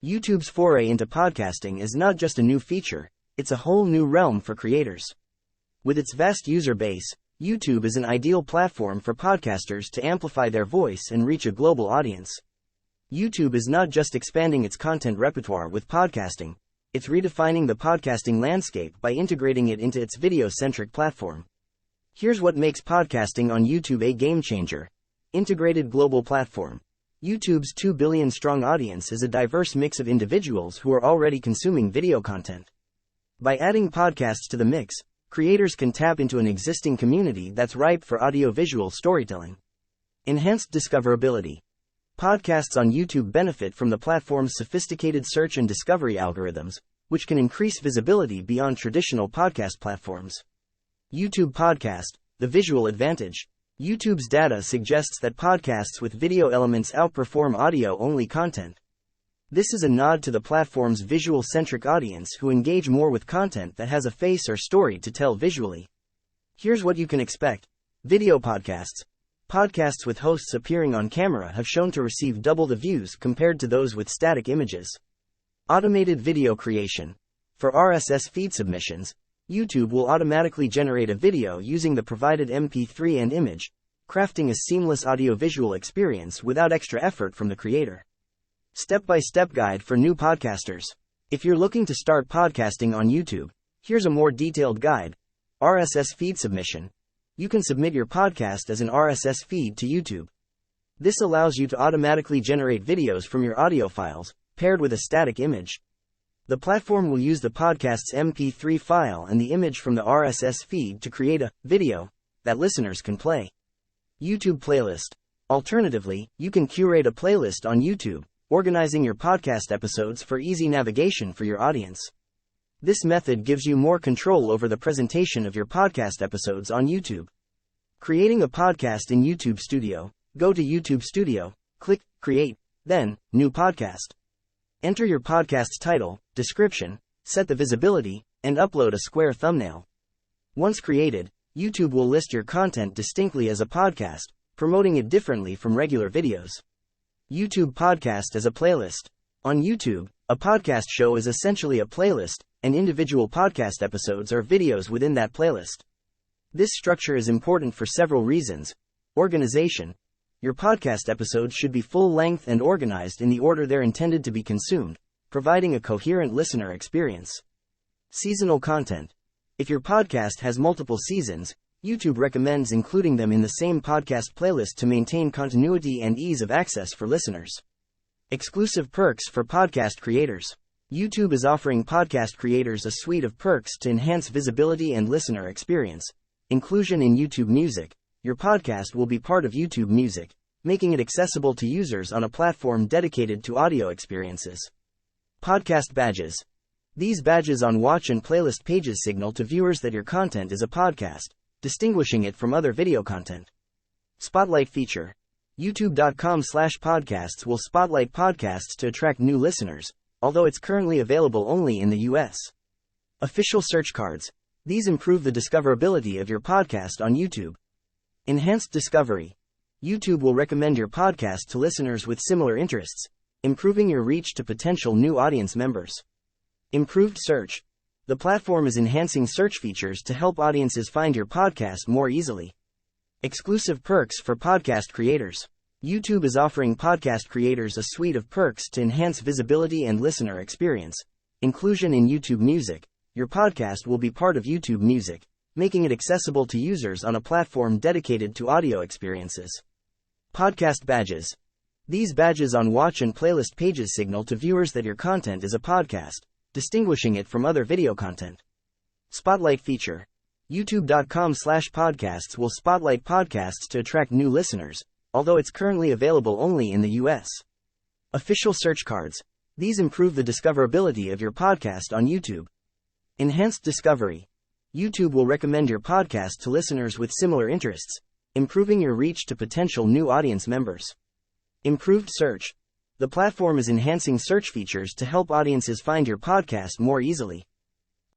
YouTube's foray into podcasting is not just a new feature, it's a whole new realm for creators. With its vast user base, YouTube is an ideal platform for podcasters to amplify their voice and reach a global audience. YouTube is not just expanding its content repertoire with podcasting, it's redefining the podcasting landscape by integrating it into its video-centric platform. Here's what makes podcasting on YouTube a game-changer. Integrated global platform. YouTube's 2 billion-strong audience is a diverse mix of individuals who are already consuming video content. By adding podcasts to the mix, creators can tap into an existing community that's ripe for audio-visual storytelling. Enhanced discoverability. Podcasts on YouTube benefit from the platform's sophisticated search and discovery algorithms, which can increase visibility beyond traditional podcast platforms. YouTube Podcast, the visual advantage. YouTube's data suggests that podcasts with video elements outperform audio-only content. This is a nod to the platform's visual-centric audience who engage more with content that has a face or story to tell visually. Here's what you can expect. Video podcasts. Podcasts with hosts appearing on camera have shown to receive double the views compared to those with static images. Automated video creation. For RSS feed submissions, YouTube will automatically generate a video using the provided MP3 and image, crafting a seamless audiovisual experience without extra effort from the creator. Step-by-step guide for new podcasters. If you're looking to start podcasting on YouTube, here's a more detailed guide. RSS feed submission. You can submit your podcast as an RSS feed to YouTube. This allows you to automatically generate videos from your audio files, paired with a static image. The platform will use the podcast's MP3 file and the image from the RSS feed to create a video that listeners can play. YouTube playlist. Alternatively, you can curate a playlist on YouTube, organizing your podcast episodes for easy navigation for your audience. This method gives you more control over the presentation of your podcast episodes on YouTube. Creating a podcast in YouTube Studio. Go to YouTube Studio, click Create, then New Podcast. Enter your podcast's title, description, set the visibility, and upload a square thumbnail. Once created, YouTube will list your content distinctly as a podcast, promoting it differently from regular videos. YouTube Podcast as a playlist. On YouTube, a podcast show is essentially a playlist, and individual podcast episodes are videos within that playlist. This structure is important for several reasons. Organization. Your podcast episodes should be full-length and organized in the order they're intended to be consumed, providing a coherent listener experience. Seasonal content. If your podcast has multiple seasons, YouTube recommends including them in the same podcast playlist to maintain continuity and ease of access for listeners. Exclusive perks for podcast creators. YouTube is offering podcast creators a suite of perks to enhance visibility and listener experience. Inclusion in YouTube Music. Your podcast will be part of YouTube Music, making it accessible to users on a platform dedicated to audio experiences. Podcast badges. These badges on watch and playlist pages signal to viewers that your content is a podcast, distinguishing it from other video content. Spotlight feature. YouTube.com/podcasts will spotlight podcasts to attract new listeners, although it's currently available only in the US. Official search cards. These improve the discoverability of your podcast on YouTube. Enhanced discovery. YouTube will recommend your podcast to listeners with similar interests, improving your reach to potential new audience members. Improved search. The platform is enhancing search features to help audiences find your podcast more easily. Exclusive perks for podcast creators. YouTube is offering podcast creators a suite of perks to enhance visibility and listener experience. Inclusion in YouTube Music. Your podcast will be part of YouTube Music, making it accessible to users on a platform dedicated to audio experiences. Podcast badges. These badges on watch and playlist pages signal to viewers that your content is a podcast, distinguishing it from other video content. Spotlight feature. YouTube.com/podcasts will spotlight podcasts to attract new listeners, although it's currently available only in the US. Official search cards. These improve the discoverability of your podcast on YouTube. Enhanced discovery. YouTube will recommend your podcast to listeners with similar interests, improving your reach to potential new audience members. Improved search. The platform is enhancing search features to help audiences find your podcast more easily.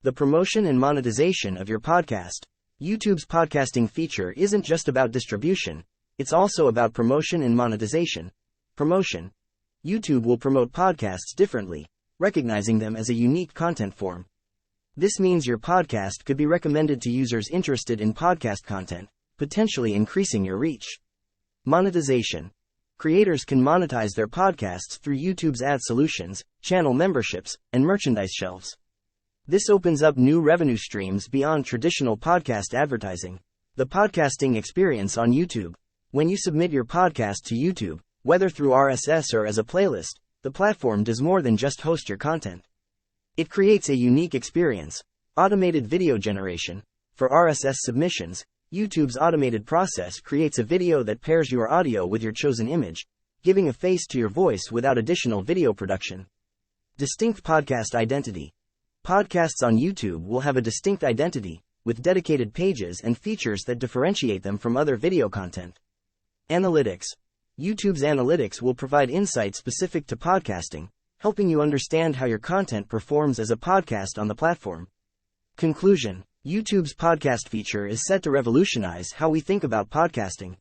The promotion and monetization of your podcast. YouTube's podcasting feature isn't just about distribution, it's also about promotion and monetization. Promotion. YouTube will promote podcasts differently, recognizing them as a unique content form. This means your podcast could be recommended to users interested in podcast content, potentially increasing your reach. Monetization. Creators can monetize their podcasts through YouTube's ad solutions, channel memberships, and merchandise shelves. This opens up new revenue streams beyond traditional podcast advertising. The podcasting experience on YouTube. When you submit your podcast to YouTube, whether through RSS or as a playlist, the platform does more than just host your content. It creates a unique experience. Automated video generation. For RSS submissions, YouTube's automated process creates a video that pairs your audio with your chosen image, giving a face to your voice without additional video production. Distinct podcast identity. Podcasts on YouTube will have a distinct identity, with dedicated pages and features that differentiate them from other video content. Analytics. YouTube's analytics will provide insights specific to podcasting, helping you understand how your content performs as a podcast on the platform. Conclusion. YouTube's podcast feature is set to revolutionize how we think about podcasting.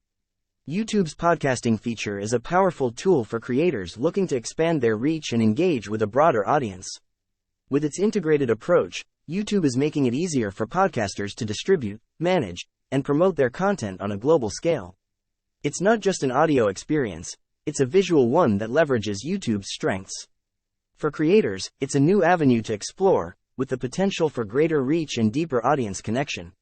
YouTube's podcasting feature is a powerful tool for creators looking to expand their reach and engage with a broader audience. With its integrated approach, YouTube is making it easier for podcasters to distribute, manage, and promote their content on a global scale. It's not just an audio experience, it's a visual one that leverages YouTube's strengths. For creators, it's a new avenue to explore, with the potential for greater reach and deeper audience connection.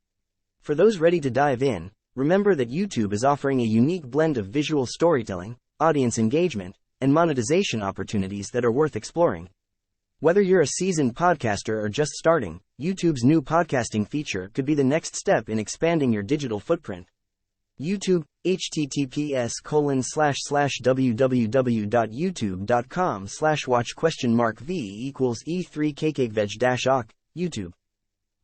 For those ready to dive in, remember that YouTube is offering a unique blend of visual storytelling, audience engagement, and monetization opportunities that are worth exploring. Whether you're a seasoned podcaster or just starting, YouTube's new podcasting feature could be the next step in expanding your digital footprint. YouTube, https://www.youtube.com/watch?v =e3kkveg-ok, YouTube.